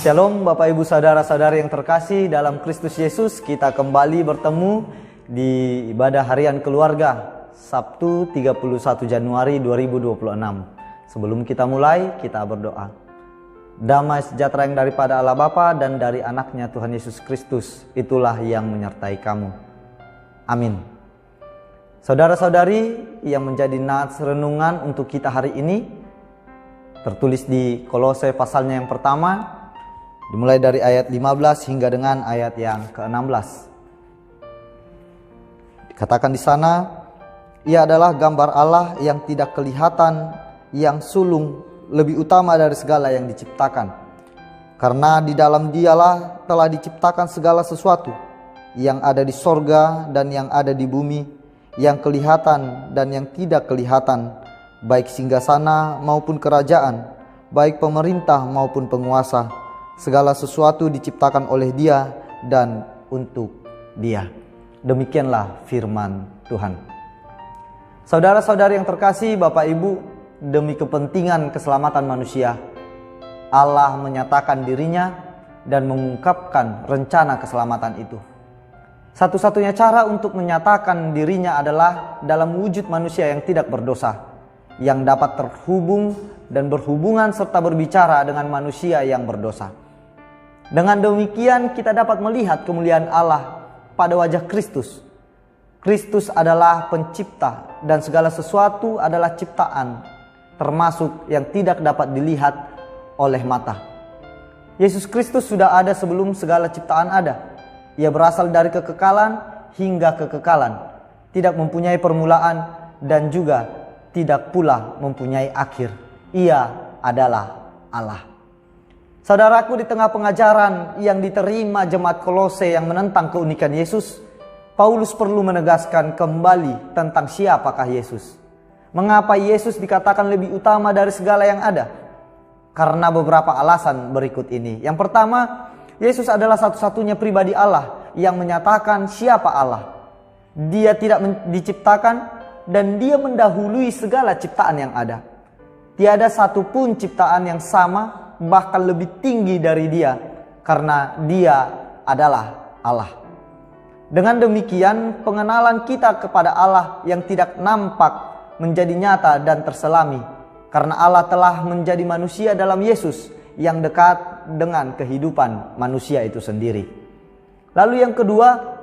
Shalom Bapak Ibu Saudara-saudari yang terkasih dalam Kristus Yesus. Kita kembali bertemu di ibadah harian keluarga Sabtu 31 Januari 2026. Sebelum kita mulai, kita berdoa. Damai sejahtera yang daripada Allah Bapa dan dari anaknya Tuhan Yesus Kristus, itulah yang menyertai kamu. Amin. Saudara-saudari, yang menjadi nats renungan untuk kita hari ini tertulis di Kolose pasalnya yang pertama, dimulai dari ayat 15 hingga dengan ayat yang ke-16. Dikatakan di sana, ia adalah gambar Allah yang tidak kelihatan, yang sulung, lebih utama dari segala yang diciptakan. Karena di dalam dialah telah diciptakan segala sesuatu, yang ada di sorga dan yang ada di bumi, yang kelihatan dan yang tidak kelihatan, baik singgasana maupun kerajaan, baik pemerintah maupun penguasa. Segala sesuatu diciptakan oleh Dia dan untuk Dia. Demikianlah firman Tuhan. Saudara-saudari yang terkasih, Bapak Ibu, demi kepentingan keselamatan manusia, Allah menyatakan dirinya dan mengungkapkan rencana keselamatan itu. Satu-satunya cara untuk menyatakan dirinya adalah dalam wujud manusia yang tidak berdosa, yang dapat terhubung dan berhubungan serta berbicara dengan manusia yang berdosa. Dengan demikian kita dapat melihat kemuliaan Allah pada wajah Kristus. Kristus adalah pencipta dan segala sesuatu adalah ciptaan, termasuk yang tidak dapat dilihat oleh mata. Yesus Kristus sudah ada sebelum segala ciptaan ada. Ia berasal dari kekekalan hingga kekekalan, tidak mempunyai permulaan dan juga tidak pula mempunyai akhir. Ia adalah Allah. Saudaraku, di tengah pengajaran yang diterima jemaat Kolose yang menentang keunikan Yesus, Paulus perlu menegaskan kembali tentang siapakah Yesus. Mengapa Yesus dikatakan lebih utama dari segala yang ada? Karena beberapa alasan berikut ini. Yang pertama, Yesus adalah satu-satunya pribadi Allah yang menyatakan siapa Allah. Dia tidak diciptakan dan Dia mendahului segala ciptaan yang ada. Tiada satupun ciptaan yang sama, bahkan lebih tinggi dari Dia, karena Dia adalah Allah. Dengan demikian, pengenalan kita kepada Allah yang tidak nampak menjadi nyata dan terselami, karena Allah telah menjadi manusia dalam Yesus yang dekat dengan kehidupan manusia itu sendiri. Lalu yang kedua,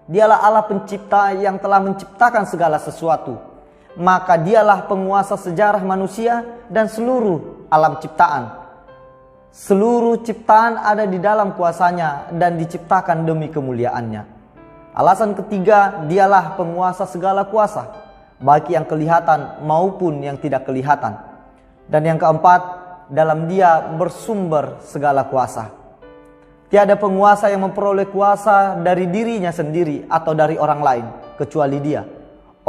Dialah Allah pencipta yang telah menciptakan segala sesuatu. Maka Dialah penguasa sejarah manusia dan seluruh alam ciptaan. Seluruh ciptaan ada di dalam kuasanya dan diciptakan demi kemuliaannya. Alasan ketiga, Dialah penguasa segala kuasa, baik yang kelihatan maupun yang tidak kelihatan. Dan yang keempat, dalam Dia bersumber segala kuasa. Tiada penguasa yang memperoleh kuasa dari dirinya sendiri atau dari orang lain kecuali Dia.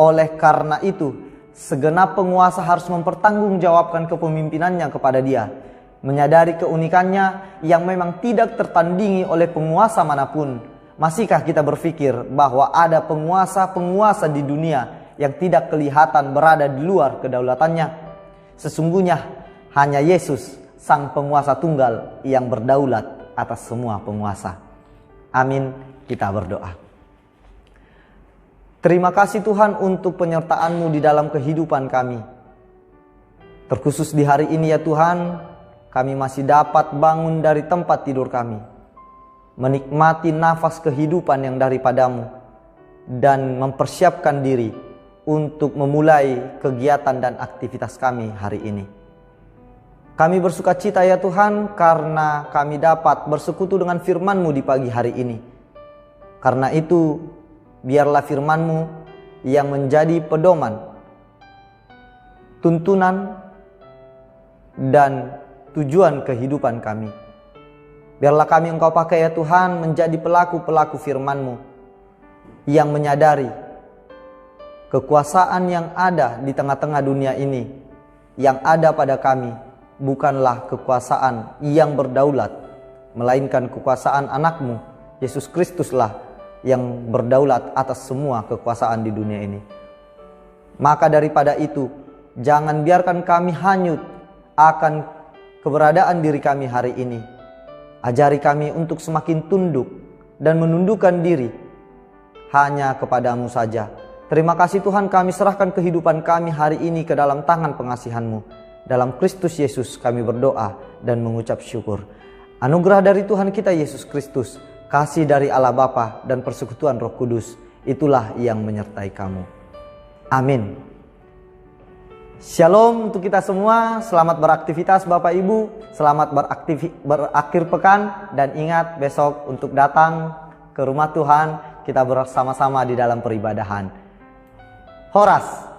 Oleh karena itu, segenap penguasa harus mempertanggungjawabkan kepemimpinannya kepada Dia, menyadari keunikannya yang memang tidak tertandingi oleh penguasa manapun. Masihkah kita berpikir bahwa ada penguasa-penguasa di dunia yang tidak kelihatan berada di luar kedaulatannya? Sesungguhnya hanya Yesus, Sang Penguasa Tunggal, yang berdaulat atas semua penguasa. Amin. Kita berdoa. Terima kasih Tuhan untuk penyertaan-Mu di dalam kehidupan kami. Terkhusus di hari ini ya Tuhan, kami masih dapat bangun dari tempat tidur kami, menikmati nafas kehidupan yang daripada-Mu, dan mempersiapkan diri untuk memulai kegiatan dan aktivitas kami hari ini. Kami bersuka cita ya Tuhan, karena kami dapat bersekutu dengan firman-Mu di pagi hari ini. Karena itu, biarlah firman-Mu yang menjadi pedoman, tuntunan, dan tujuan kehidupan kami. Biarlah kami Engkau pakai ya Tuhan menjadi pelaku-pelaku firman-Mu yang menyadari kekuasaan yang ada di tengah-tengah dunia ini, yang ada pada kami bukanlah kekuasaan yang berdaulat, melainkan kekuasaan anak-Mu, Yesus Kristuslah yang berdaulat atas semua kekuasaan di dunia ini. Maka daripada itu, jangan biarkan kami hanyut akan keberadaan diri kami hari ini, Ajari kami untuk semakin tunduk dan menundukkan diri hanya kepadamu saja. Terima kasih Tuhan, kami serahkan kehidupan kami hari ini ke dalam tangan pengasihan-Mu. Dalam Kristus Yesus kami berdoa dan mengucap syukur. Anugerah dari Tuhan kita Yesus Kristus, kasih dari Allah Bapa dan persekutuan Roh Kudus, itulah yang menyertai kamu. Amin. Shalom untuk kita semua, selamat beraktivitas Bapak Ibu, selamat berakhir pekan, dan ingat besok untuk datang ke rumah Tuhan, kita bersama-sama di dalam peribadahan. Horas.